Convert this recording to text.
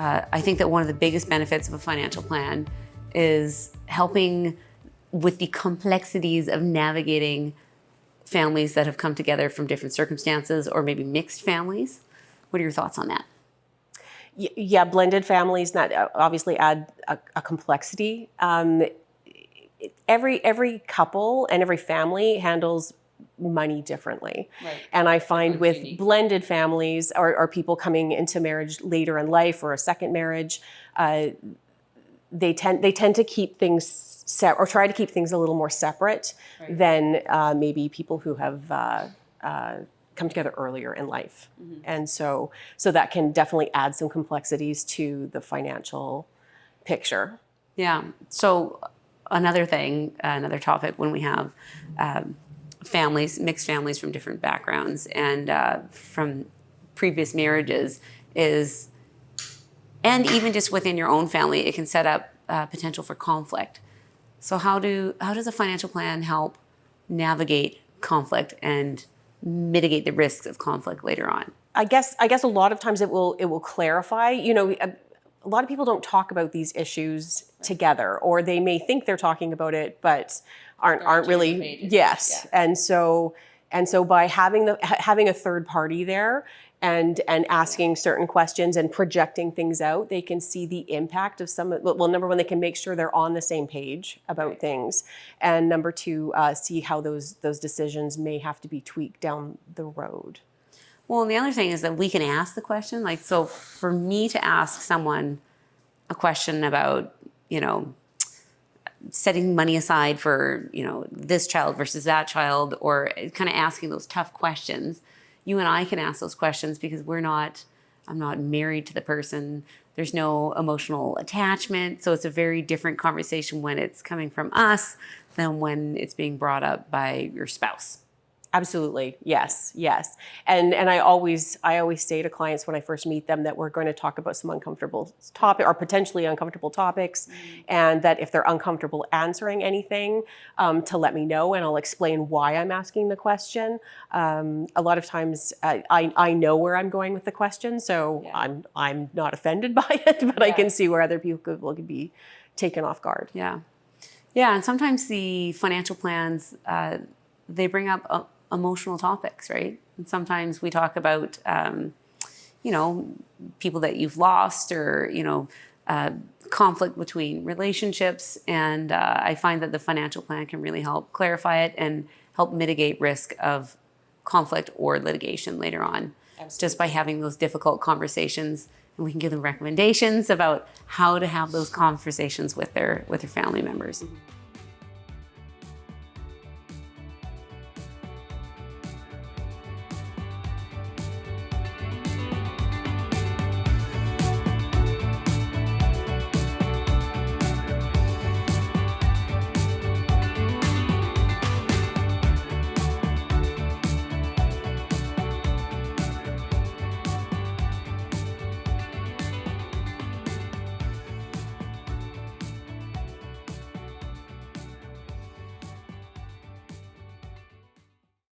I think that one of the biggest benefits of a financial plan is helping with the complexities of navigating families that have come together from different circumstances, or maybe mixed families. What are your thoughts on that? Yeah, blended families that obviously add a complexity. Every couple and every family handles money differently. Right. And I find Everyone's with unique. blended families or people coming into marriage later in life or a second marriage, they tend to keep things or try to keep things a little more separate Right. than maybe people who have come together earlier in life. Mm-hmm. And so that can definitely add some complexities to the financial picture. Yeah. So another thing, another topic when we have families, mixed families from different backgrounds and from previous marriages is, and even just within your own family, it can set up potential for conflict. So how does a financial plan help navigate conflict and mitigate the risks of conflict later on? I guess a lot of times it will clarify. You know, a lot of people don't talk about these issues together, or they may think they're talking about it, but aren't really. Yes, yeah. And so by having a third party there and asking certain questions and projecting things out, they can see the impact of some. Well, number one, they can make sure they're on the same page about things, and number two, see how those decisions may have to be tweaked down the road. Well, and the other thing is that we can ask the question. Like, so for me to ask someone a question about, you know, setting money aside for, you know, this child versus that child, or kind of asking those tough questions, you and I can ask those questions because I'm not married to the person. There's no emotional attachment. So it's a very different conversation when it's coming from us than when it's being brought up by your spouse. Absolutely. Yes. And I always say to clients when I first meet them that we're going to talk about some uncomfortable topic or potentially uncomfortable topics, and that if they're uncomfortable answering anything, to let me know and I'll explain why I'm asking the question. A lot of times I know where I'm going with the question, so I'm not offended by it, but I can see where other people could be taken off guard. Yeah. And sometimes the financial plans, they bring up emotional topics, right? And sometimes we talk about, you know, people that you've lost, or, you know, conflict between relationships. And I find that the financial plan can really help clarify it and help mitigate risk of conflict or litigation later on. Absolutely. Just by having those difficult conversations. And we can give them recommendations about how to have those conversations with their family members. Mm-hmm.